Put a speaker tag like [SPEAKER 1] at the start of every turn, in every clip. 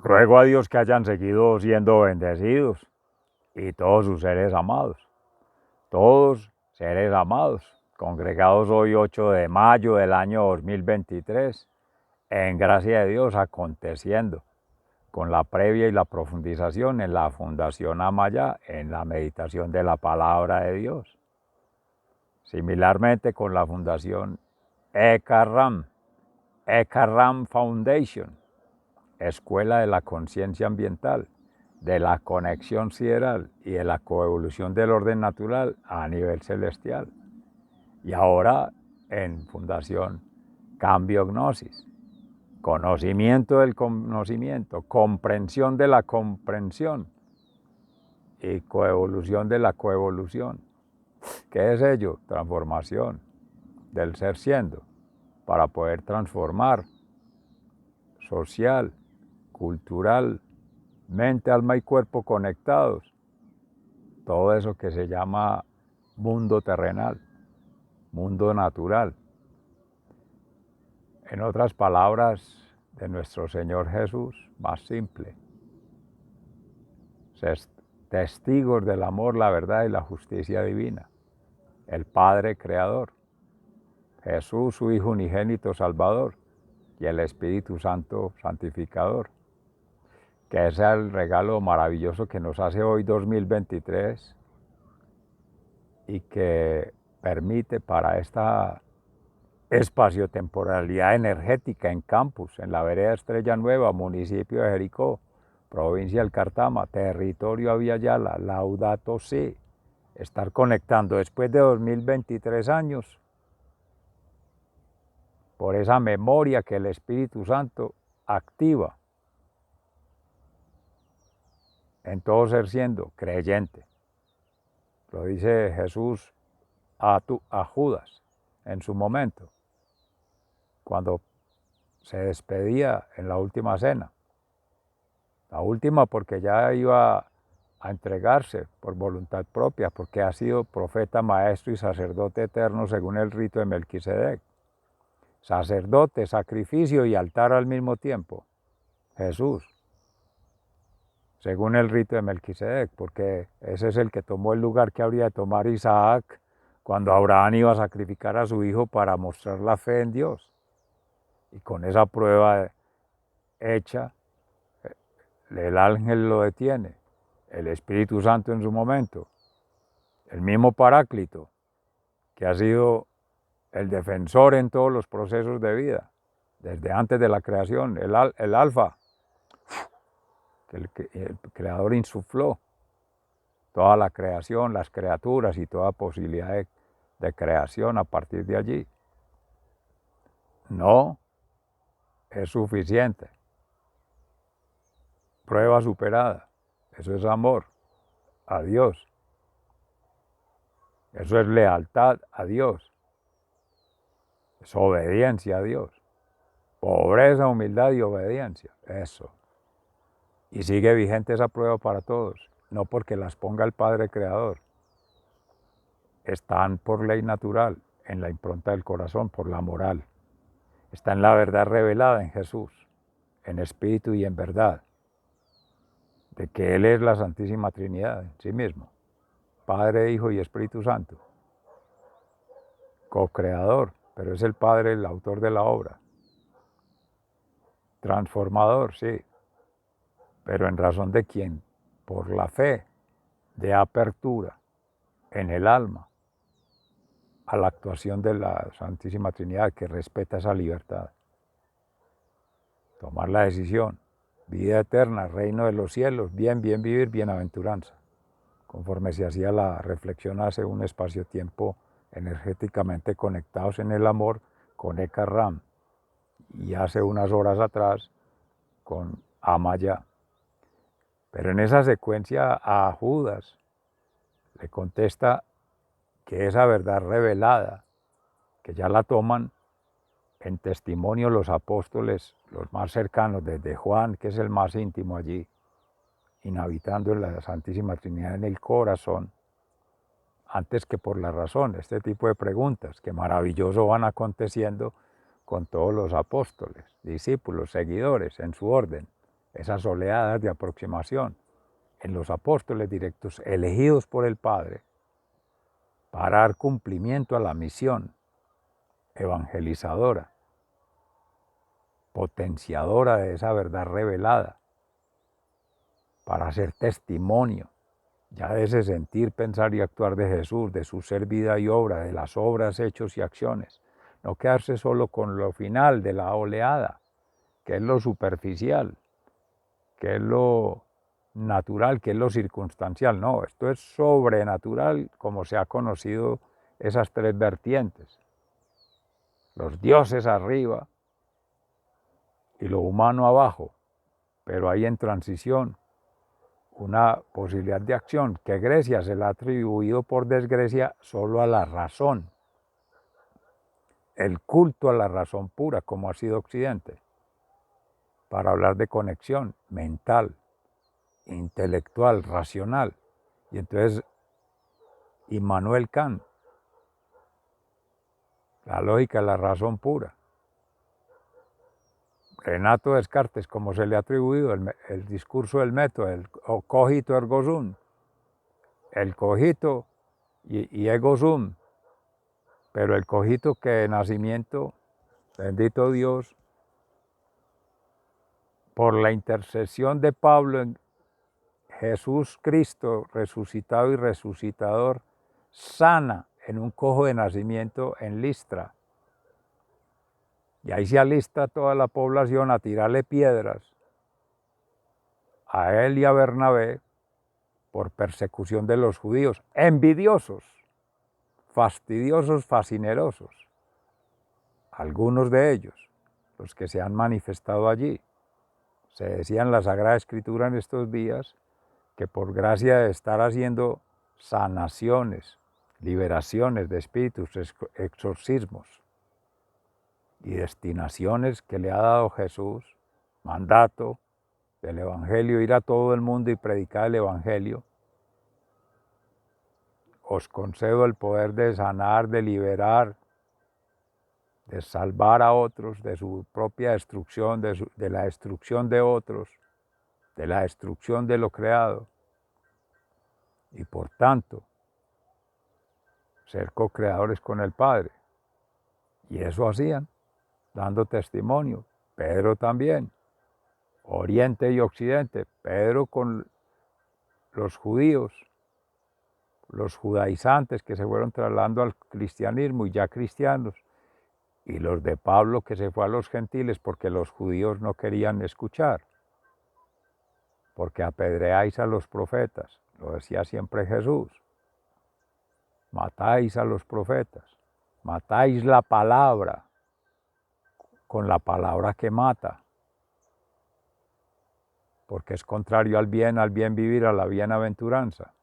[SPEAKER 1] Ruego a Dios que hayan seguido siendo bendecidos y todos sus seres amados, todos seres amados, congregados hoy 8 de mayo del año 2023, en gracia de Dios aconteciendo, con la previa y la profundización en la Fundación Amayá, en la meditación de la palabra de Dios. Similarmente con la Fundación Ekaram Foundation, Escuela de la Conciencia Ambiental, de la conexión sideral y de la coevolución del orden natural a nivel celestial. Y ahora en Fundación Cambio Gnosis, conocimiento del conocimiento, comprensión de la comprensión y coevolución de la coevolución. ¿Qué es ello? Transformación del ser siendo para poder transformar social, cultural, mente, alma y cuerpo conectados. Todo eso que se llama mundo terrenal, mundo natural. En otras palabras de nuestro Señor Jesús, más simple. Testigos del amor, la verdad y la justicia divina. El Padre Creador, Jesús, su Hijo unigénito Salvador, y el Espíritu Santo Santificador, que es el regalo maravilloso que nos hace hoy 2023 y que permite para esta espaciotemporalidad energética en campus, en la vereda Estrella Nueva, municipio de Jericó, provincia del Cartama, territorio Aviala, Laudato Si, estar conectando después de 2023 años por esa memoria que el Espíritu Santo activa en todo ser siendo creyente. Lo dice Jesús a Judas en su momento, cuando se despedía en la última cena. La última porque ya iba a entregarse por voluntad propia, porque ha sido profeta, maestro y sacerdote eterno según el rito de Melquisedec. Sacerdote, sacrificio y altar al mismo tiempo. Jesús, según el rito de Melquisedec, porque ese es el que tomó el lugar que habría de tomar Isaac cuando Abraham iba a sacrificar a su hijo para mostrar la fe en Dios. Y con esa prueba hecha, el ángel lo detiene, el Espíritu Santo en su momento, el mismo Paráclito, que ha sido el defensor en todos los procesos de vida, desde antes de la creación, el Alfa, que el Creador insufló toda la creación, las criaturas y toda posibilidad de creación a partir de allí. No es suficiente. Prueba superada. Eso es amor a Dios. Eso es lealtad a Dios. Es obediencia a Dios. Pobreza, humildad y obediencia. Eso. Y sigue vigente esa prueba para todos. No porque las ponga el Padre Creador. Están por ley natural, en la impronta del corazón, por la moral. Está en la verdad revelada en Jesús, en espíritu y en verdad, de que Él es la Santísima Trinidad en sí mismo, Padre, Hijo y Espíritu Santo, co-creador, pero es el Padre el autor de la obra, transformador, sí, pero en razón de quien, por la fe, de apertura en el alma a la actuación de la Santísima Trinidad que respeta esa libertad. Tomar la decisión, vida eterna, reino de los cielos, bien, bien vivir, bienaventuranza. Conforme se hacía la reflexión hace un espacio-tiempo energéticamente conectados en el amor con Eka Ram y hace unas horas atrás con Amaya. Pero en esa secuencia a Judas le contesta que esa verdad revelada, que ya la toman en testimonio los apóstoles, los más cercanos, desde Juan, que es el más íntimo allí, inhabitando en la Santísima Trinidad en el corazón, antes que por la razón, este tipo de preguntas que maravilloso van aconteciendo con todos los apóstoles, discípulos, seguidores, en su orden, esas oleadas de aproximación en los apóstoles directos elegidos por el Padre para dar cumplimiento a la misión evangelizadora, potenciadora de esa verdad revelada, para hacer testimonio ya de ese sentir, pensar y actuar de Jesús, de su ser, vida y obra, de las obras, hechos y acciones. No quedarse solo con lo final de la oleada, que es lo superficial, que es lo natural, que es lo circunstancial. No, esto es sobrenatural, como se ha conocido esas tres vertientes. Los dioses arriba y lo humano abajo, pero hay en transición una posibilidad de acción que Grecia se le ha atribuido por desgracia solo a la razón, el culto a la razón pura, como ha sido Occidente, para hablar de conexión mental, intelectual, racional. Y entonces Immanuel Kant, la lógica, la razón pura. Renato Descartes, como se le ha atribuido el discurso del método, el cogito ergo sum, el cogito y ego sum, pero el cogito que de nacimiento, bendito Dios, por la intercesión de Pablo en Jesús Cristo, resucitado y resucitador, sana en un cojo de nacimiento en Listra. Y ahí se alista toda la población a tirarle piedras a él y a Bernabé por persecución de los judíos, envidiosos, fastidiosos, fascinerosos, algunos de ellos, los que se han manifestado allí. Se decía en la Sagrada Escritura en estos días que por gracia de estar haciendo sanaciones, liberaciones de espíritus, exorcismos y destinaciones que le ha dado Jesús, mandato del Evangelio, ir a todo el mundo y predicar el Evangelio, os concedo el poder de sanar, de liberar, de salvar a otros de su propia destrucción, de la destrucción de otros, de la destrucción de lo creado. Y por tanto, ser co-creadores con el Padre. Y eso hacían, dando testimonio. Pedro también, Oriente y Occidente. Pedro con los judíos, los judaizantes que se fueron trasladando al cristianismo y ya cristianos, y los de Pablo que se fue a los gentiles porque los judíos no querían escuchar, porque apedreáis a los profetas, lo decía siempre Jesús, matáis a los profetas, matáis la palabra con la palabra que mata, porque es contrario al bien vivir, a la bienaventuranza,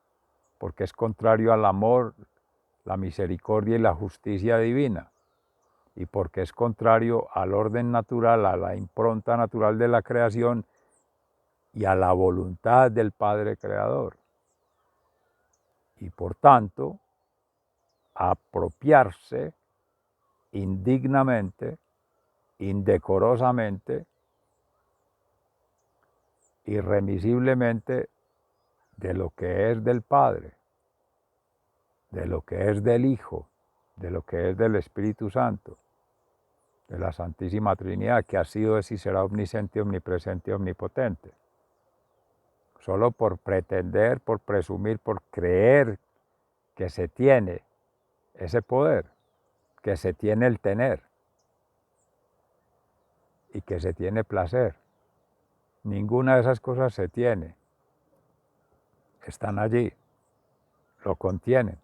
[SPEAKER 1] porque es contrario al amor, la misericordia y la justicia divina, y porque es contrario al orden natural, a la impronta natural de la creación y a la voluntad del Padre Creador. Y por tanto, apropiarse indignamente, indecorosamente, irremisiblemente de lo que es del Padre, de lo que es del Hijo, de lo que es del Espíritu Santo, de la Santísima Trinidad, que ha sido, es y será omnisciente, omnipresente y omnipotente. Solo por pretender, por presumir, por creer que se tiene ese poder, que se tiene el tener y que se tiene placer. Ninguna de esas cosas se tiene. Están allí, lo contienen.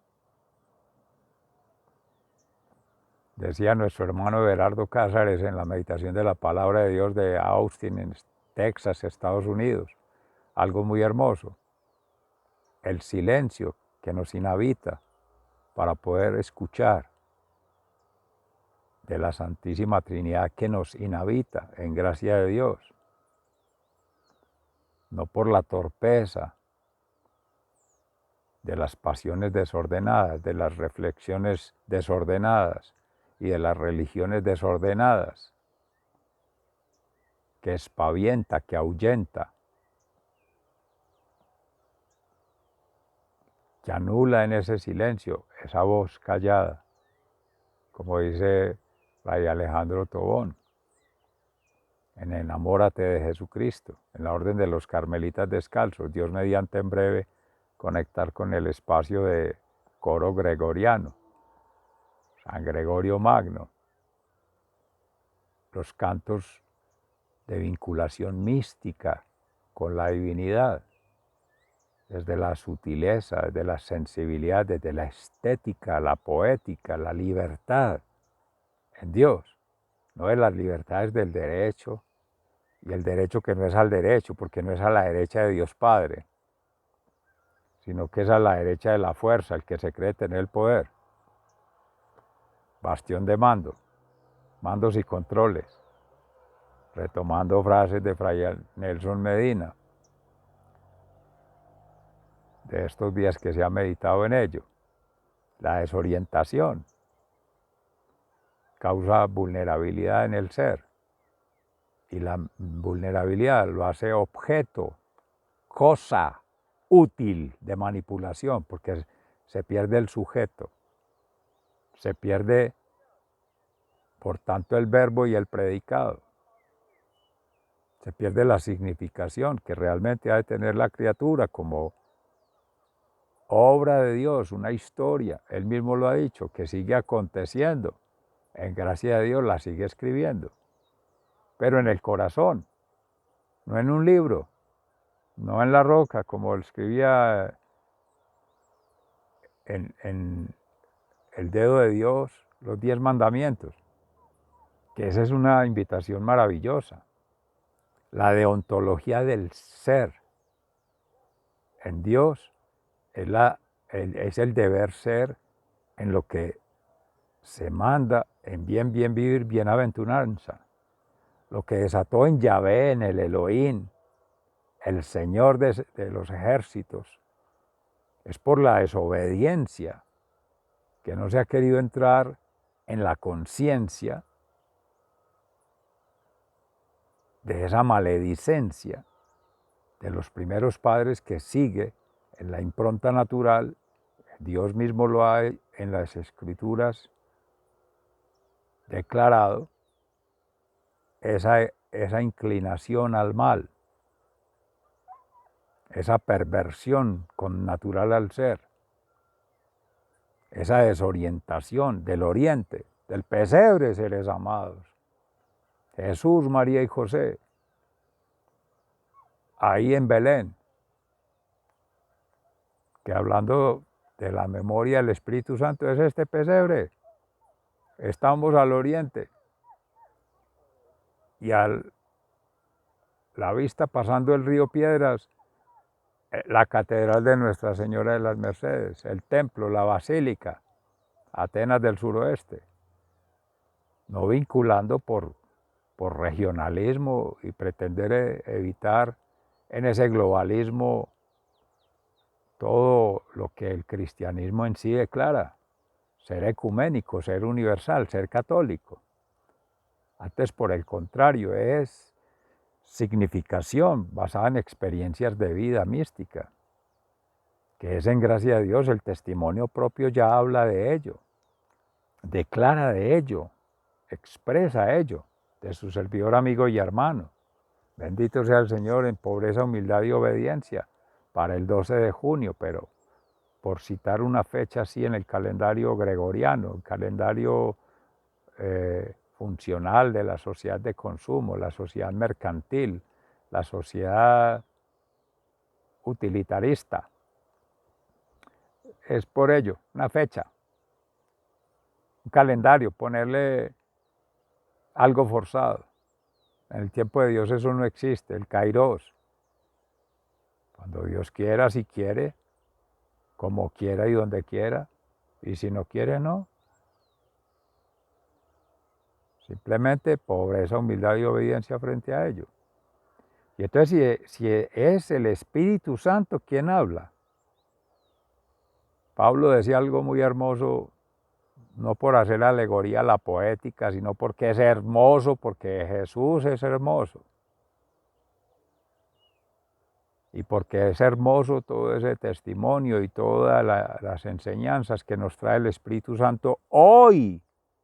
[SPEAKER 1] Decía nuestro hermano Everardo Cázares en la meditación de la palabra de Dios de Austin, en Texas, Estados Unidos, algo muy hermoso. El silencio que nos inhabita para poder escuchar de la Santísima Trinidad que nos inhabita en gracia de Dios. No por la torpeza de las pasiones desordenadas, de las reflexiones desordenadas y de las religiones desordenadas, que espavienta, que ahuyenta, que anula en ese silencio esa voz callada, como dice Fray Alejandro Tobón, en Enamórate de Jesucristo, en la Orden de los Carmelitas Descalzos, Dios mediante en breve conectar con el espacio de coro gregoriano, San Gregorio Magno, los cantos de vinculación mística con la divinidad, desde la sutileza, desde la sensibilidad, desde la estética, la poética, la libertad en Dios, no de las libertades del derecho, y el derecho que no es al derecho, porque no es a la derecha de Dios Padre, sino que es a la derecha de la fuerza, el que se cree tener el poder. Bastión de mando, mandos y controles, retomando frases de Fray Nelson Medina, de estos días que se ha meditado en ello. La desorientación causa vulnerabilidad en el ser, y la vulnerabilidad lo hace objeto, cosa útil de manipulación, porque se pierde el sujeto, se pierde por tanto el verbo y el predicado, se pierde la significación que realmente ha de tener la criatura como obra de Dios, una historia. Él mismo lo ha dicho, que sigue aconteciendo, en gracia de Dios la sigue escribiendo, pero en el corazón, no en un libro, no en la roca, como escribía en el dedo de Dios los 10 mandamientos, que esa es una invitación maravillosa. La deontología del ser en Dios es el deber ser en lo que se manda en bien vivir, bienaventuranza. Lo que desató en Yahvé, en el Elohim, el Señor de los ejércitos, es por la desobediencia que no se ha querido entrar en la conciencia de esa maledicencia de los primeros padres que sigue en la impronta natural. Dios mismo lo ha en las Escrituras declarado, esa inclinación al mal, esa perversión connatural al ser, esa desorientación del oriente, del pesebre, seres amados. Jesús, María y José, ahí en Belén, que hablando de la memoria del Espíritu Santo es este pesebre. Estamos al oriente y a la vista, pasando el río Piedras, la catedral de Nuestra Señora de las Mercedes, el templo, la basílica, Atenas del suroeste, no vinculando por regionalismo y pretender evitar en ese globalismo todo lo que el cristianismo en sí declara, ser ecuménico, ser universal, ser católico. Antes, por el contrario, es significación basada en experiencias de vida mística, que es en gracia de Dios. El testimonio propio ya habla de ello, declara de ello, expresa ello, de su servidor, amigo y hermano. Bendito sea el Señor en pobreza, humildad y obediencia, para el 12 de junio, pero por citar una fecha así en el calendario gregoriano, el calendario funcional de la sociedad de consumo, la sociedad mercantil, la sociedad utilitarista. Es por ello, una fecha, un calendario, ponerle algo forzado. En el tiempo de Dios eso no existe, el kairos. Cuando Dios quiera, si quiere, como quiera y donde quiera, y si no quiere, no. Simplemente pobreza, humildad y obediencia frente a ello. Y entonces si es el Espíritu Santo quien habla. Pablo decía algo muy hermoso, no por hacer alegoría a la poética, sino porque es hermoso, porque Jesús es hermoso. y porque es hermoso todo ese testimonio y todas las enseñanzas que nos trae el Espíritu Santo hoy,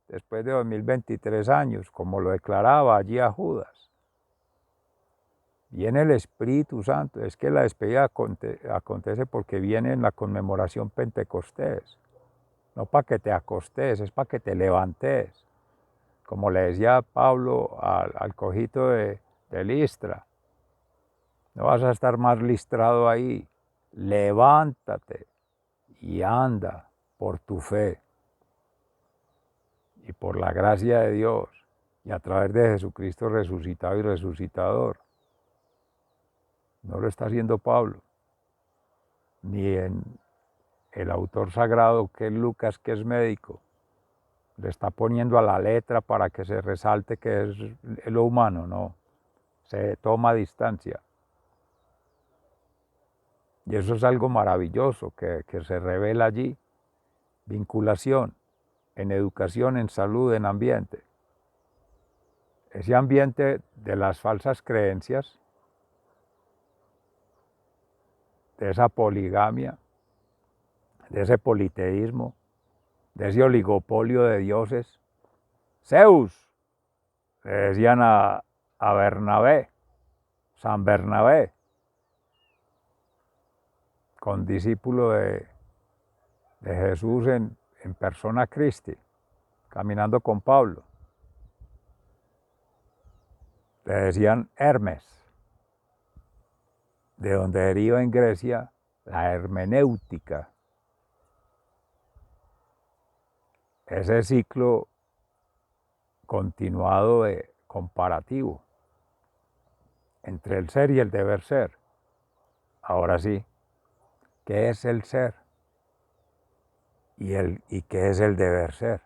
[SPEAKER 1] después de 2023 años, como lo declaraba allí a Judas. Viene el Espíritu Santo, es que la despedida acontece porque viene en la conmemoración Pentecostés, no para que te acostes, es para que te levantes. Como le decía Pablo al cojito de Listra, no vas a estar más listrado ahí, levántate y anda por tu fe y por la gracia de Dios y a través de Jesucristo resucitado y resucitador. No lo está haciendo Pablo, ni en el autor sagrado que es Lucas, que es médico, le está poniendo a la letra para que se resalte que es lo humano, no, se toma distancia. Y eso es algo maravilloso que se revela allí, vinculación en educación, en salud, en ambiente. Ese ambiente de las falsas creencias, de esa poligamia, de ese politeísmo, de ese oligopolio de dioses. Zeus, le decían a Bernabé, San Bernabé, condiscípulo de Jesús en persona Christi, caminando con Pablo. Le decían Hermes, de donde deriva en Grecia la hermenéutica, ese ciclo continuado de comparativo entre el ser y el deber ser. Ahora sí, ¿qué es el ser? ¿Y qué es el deber ser?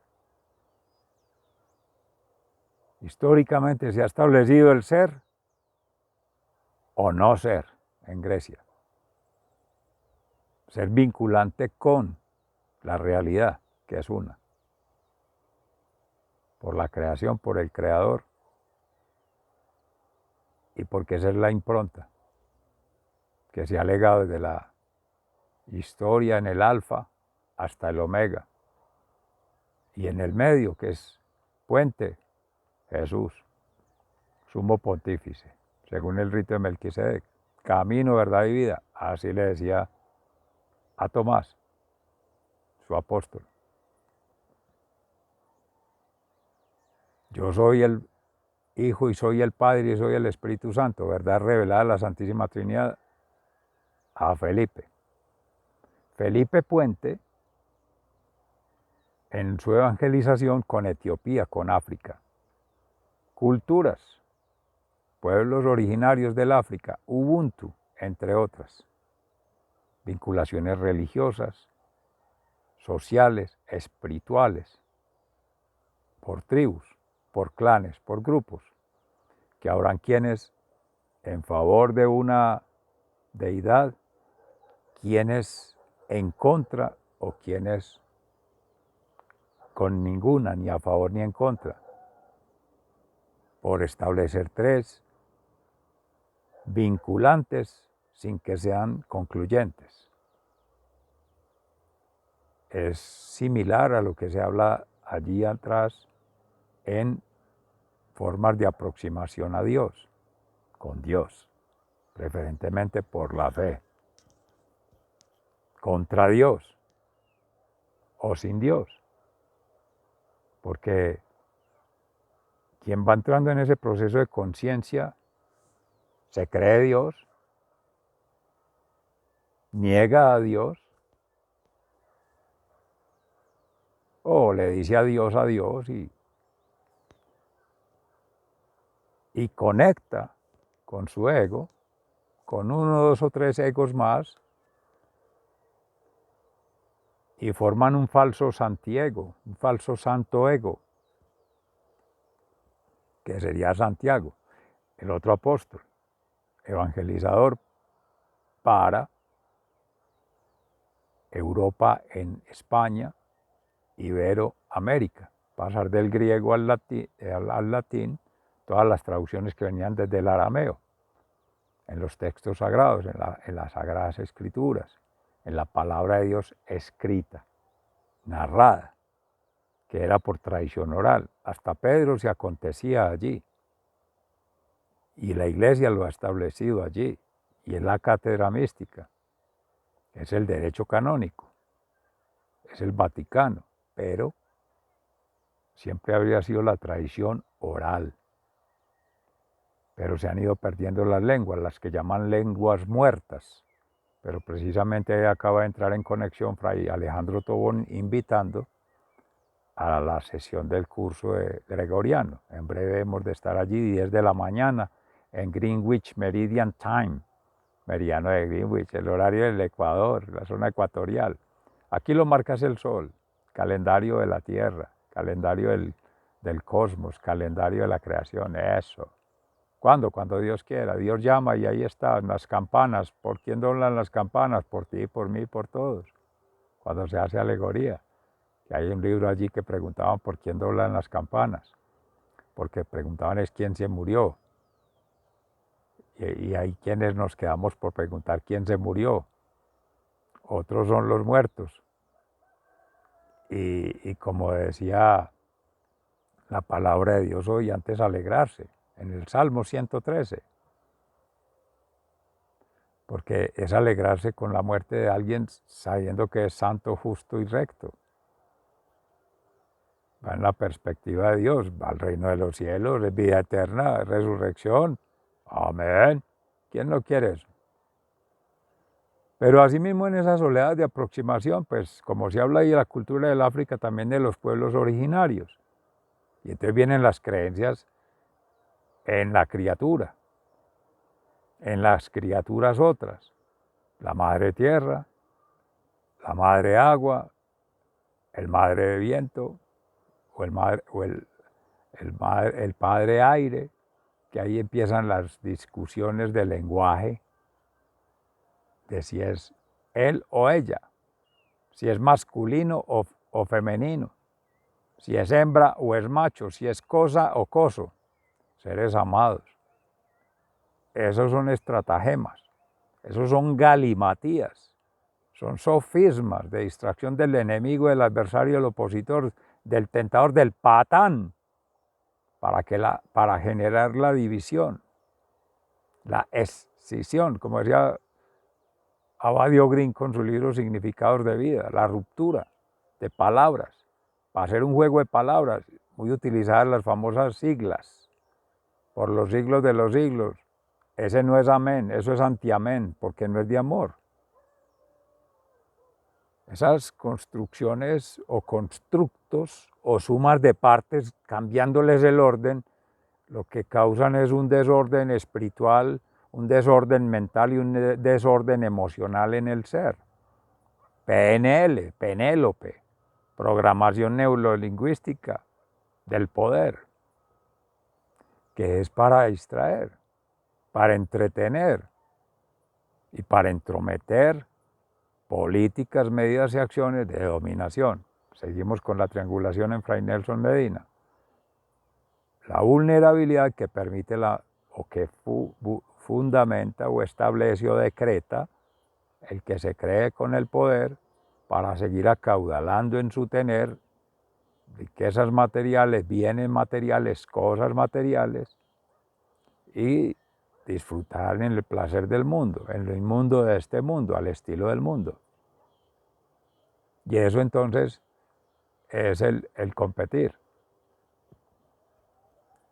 [SPEAKER 1] Históricamente se ha establecido el ser o no ser en Grecia. Ser vinculante con la realidad, que es una. Por la creación, por el creador y porque esa es la impronta que se ha legado desde la historia en el alfa hasta el omega. Y en el medio, que es puente, Jesús, sumo pontífice, según el rito de Melquisedec, camino, verdad y vida. Así le decía a Tomás, su apóstol. Yo soy el Hijo y soy el Padre y soy el Espíritu Santo, verdad revelada a la Santísima Trinidad a Felipe. Felipe Puente, en su evangelización con Etiopía, con África, culturas, pueblos originarios del África, Ubuntu, entre otras, vinculaciones religiosas, sociales, espirituales, por tribus, por clanes, por grupos, que habrán quienes en favor de una deidad, quienes en contra o quienes con ninguna, ni a favor ni en contra, por establecer tres vinculantes sin que sean concluyentes. Es similar a lo que se habla allí atrás en formas de aproximación a Dios, con Dios, preferentemente por la fe, contra Dios o sin Dios, porque quien va entrando en ese proceso de conciencia se cree Dios, niega a Dios o le dice a Dios y conecta con su ego, con uno, dos o tres egos más, y forman un falso santiego, un falso santo ego, que sería Santiago, el otro apóstol, evangelizador para Europa en España, Iberoamérica, pasar del griego al latín, todas las traducciones que venían desde el arameo. en los textos sagrados, en las sagradas escrituras, en la palabra de Dios escrita, narrada, que era por tradición oral. Hasta Pedro se acontecía allí, y la Iglesia lo ha establecido allí, y es la cátedra mística, es el derecho canónico, es el Vaticano, pero siempre habría sido la tradición oral. Pero se han ido perdiendo las lenguas, las que llaman lenguas muertas. Pero precisamente ahí acaba de entrar en conexión Fray Alejandro Tobón invitando a la sesión del curso gregoriano. En breve hemos de estar allí 10 de la mañana en Greenwich Meridian Time, meridiano de Greenwich, el horario del Ecuador, la zona ecuatorial. Aquí lo marca el sol, calendario de la Tierra, calendario del cosmos, calendario de la creación, eso. ¿Cuándo? Cuando Dios quiera. Dios llama y ahí están las campanas. ¿Por quién doblan las campanas? Por ti, por mí, por todos. Cuando se hace alegoría. Y hay un libro allí que preguntaban por quién doblan las campanas. Porque preguntaban es quién se murió. Y hay quienes nos quedamos por preguntar quién se murió. Otros son los muertos. Y como decía la palabra de Dios hoy, antes alegrarse. En el Salmo 113. Porque es alegrarse con la muerte de alguien sabiendo que es santo, justo y recto. Va en la perspectiva de Dios, va al reino de los cielos, es vida eterna, es resurrección. Amén. ¿Quién no quiere eso? Pero asimismo en esa soledad de aproximación, pues como se habla ahí de la cultura del África, también de los pueblos originarios. Y entonces vienen las creencias en la criatura, en las criaturas otras, la madre tierra, la madre agua, el madre viento, o el padre aire, que ahí empiezan las discusiones de lenguaje, de si es él o ella, si es masculino o femenino, si es hembra o es macho, si es cosa o coso, seres amados. Esos son estratagemas, esos son galimatías, son sofismas de distracción del enemigo, del adversario, del opositor, del tentador, del patán, para generar la división, la escisión, como decía Abadio Green con su libro Significados de Vida, la ruptura de palabras, para hacer un juego de palabras, muy utilizadas las famosas siglas, por los siglos de los siglos. Ese no es amén, eso es antiamén, porque no es de amor. Esas construcciones o constructos o sumas de partes, cambiándoles el orden, lo que causan es un desorden espiritual, un desorden mental y un desorden emocional en el ser. PNL, Penélope, programación neurolingüística del poder, que es para distraer, para entretener y para entrometer políticas, medidas y acciones de dominación. Seguimos con la triangulación en Fray Nelson Medina. La vulnerabilidad que permite o que fundamenta o establece o decreta el que se cree con el poder para seguir acaudalando en su tener riquezas materiales, bienes materiales, cosas materiales y disfrutar en el placer del mundo, en el mundo de este mundo, al estilo del mundo. Y eso entonces es el competir,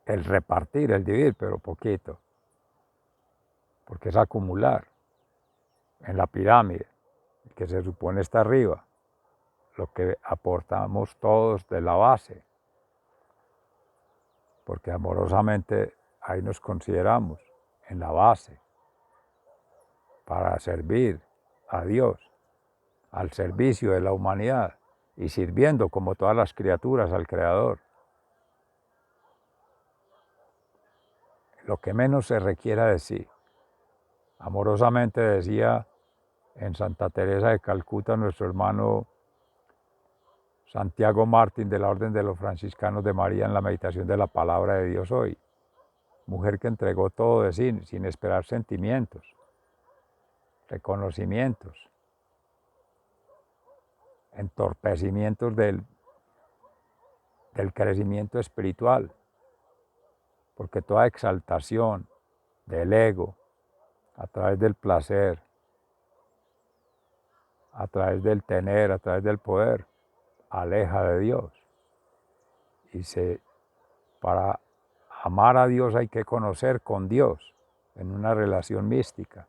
[SPEAKER 1] el repartir, el dividir, pero poquito, porque es acumular en la pirámide, que se supone está arriba, lo que aportamos todos de la base, porque amorosamente ahí nos consideramos en la base para servir a Dios, al servicio de la humanidad y sirviendo como todas las criaturas al Creador. Lo que menos se requiera de sí. Amorosamente decía en Santa Teresa de Calcuta nuestro hermano Santiago Martín de la Orden de los Franciscanos de María en la meditación de la palabra de Dios hoy. mujer que entregó todo de sí, sin esperar sentimientos, reconocimientos, entorpecimientos del crecimiento espiritual, porque toda exaltación del ego a través del placer, a través del tener, a través del poder, aleja de Dios. Y para amar a Dios hay que conocer con Dios en una relación mística.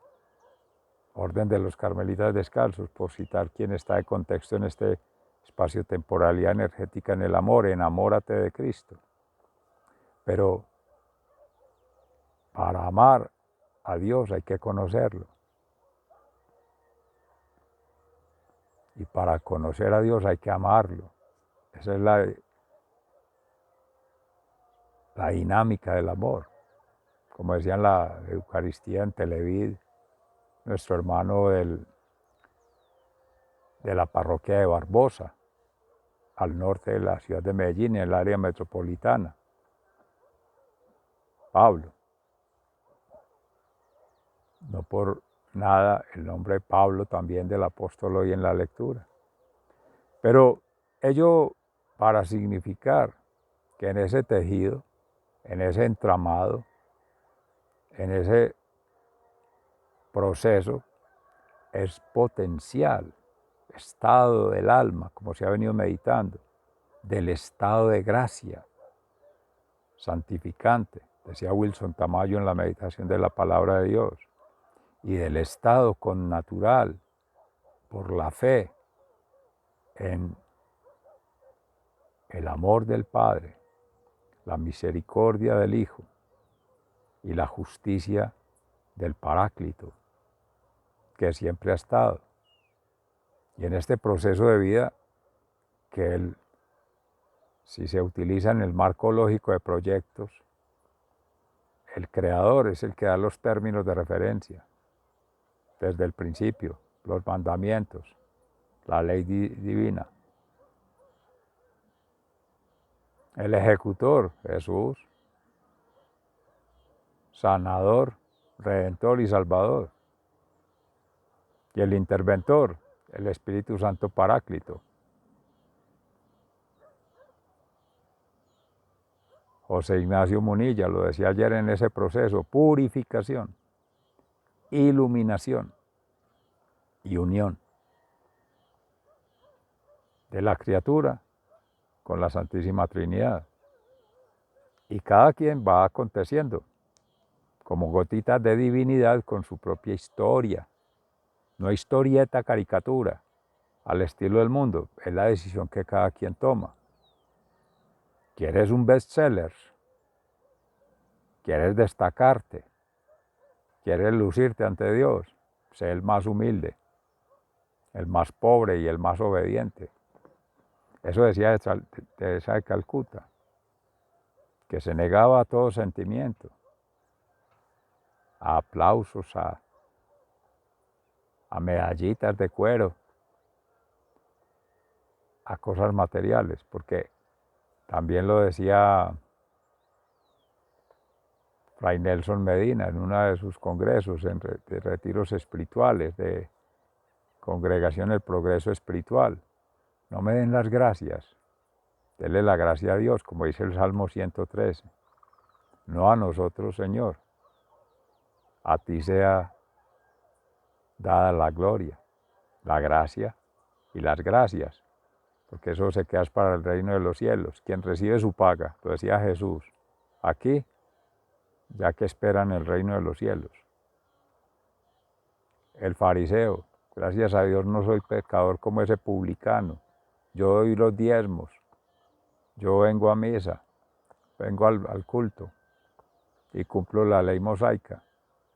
[SPEAKER 1] Orden de los Carmelitas Descalzos, por citar quien está de contexto en este espacio temporalidad energética en el amor, enamórate de Cristo. Pero para amar a Dios hay que conocerlo. Y para conocer a Dios hay que amarlo. Esa es la dinámica del amor. Como decía en la Eucaristía en Televid, nuestro hermano de la parroquia de Barbosa, al norte de la ciudad de Medellín, en el área metropolitana, Pablo. No por nada el nombre de Pablo también del apóstol hoy en la lectura. Pero ello para significar que en ese tejido, en ese entramado, en ese proceso, es potencial, estado del alma, como se ha venido meditando, del estado de gracia santificante, decía Wilson Tamayo en la meditación de la palabra de Dios, y del estado connatural por la fe en el amor del Padre, la misericordia del Hijo y la justicia del Paráclito, que siempre ha estado. Y en este proceso de vida, que si se utiliza en el marco lógico de proyectos, el creador es el que da los términos de referencia, desde el principio, los mandamientos, la ley divina. El ejecutor, Jesús, sanador, redentor y salvador. Y el interventor, el Espíritu Santo Paráclito. José Ignacio Munilla lo decía ayer en ese proceso: purificación, iluminación y unión de la criatura con la Santísima Trinidad. Y cada quien va aconteciendo como gotitas de divinidad con su propia historia. No historieta caricatura al estilo del mundo, es la decisión que cada quien toma. ¿Quieres un bestseller? ¿Quieres destacarte? ¿Quieres lucirte ante Dios? Sé el más humilde, el más pobre y el más obediente. Eso decía Teresa de Calcuta, que se negaba a todo sentimiento, a aplausos, a medallitas de cuero, a cosas materiales, porque también lo decía Fray Nelson Medina en uno de sus congresos de retiros espirituales, de Congregación El Progreso Espiritual. No me den las gracias, denle la gracia a Dios, como dice el Salmo 113. No a nosotros, Señor. A ti sea dada la gloria, la gracia y las gracias, porque eso se queda para el reino de los cielos. Quien recibe su paga, lo decía Jesús, aquí, ya que esperan el reino de los cielos. El fariseo, gracias a Dios no soy pecador como ese publicano. Yo doy los diezmos, yo vengo a misa, vengo al culto y cumplo la ley mosaica.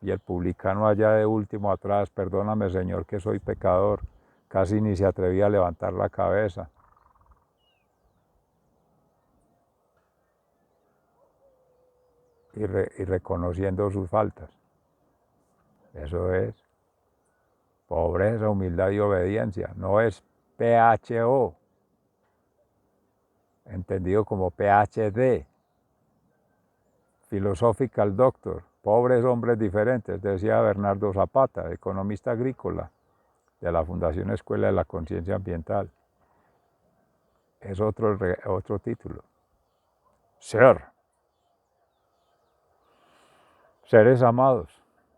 [SPEAKER 1] Y el publicano allá de último atrás: perdóname, Señor, que soy pecador. Casi ni se atrevía a levantar la cabeza. Y reconociendo sus faltas. Eso es pobreza, humildad y obediencia. No es PHO, entendido como PhD, Philosophical Doctor, pobres hombres diferentes, decía Bernardo Zapata, economista agrícola de la Fundación Escuela de la Conciencia Ambiental. Es otro título. Seres amados,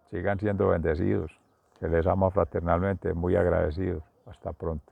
[SPEAKER 1] sigan siendo bendecidos. Se les ama fraternalmente, muy agradecidos. Hasta pronto.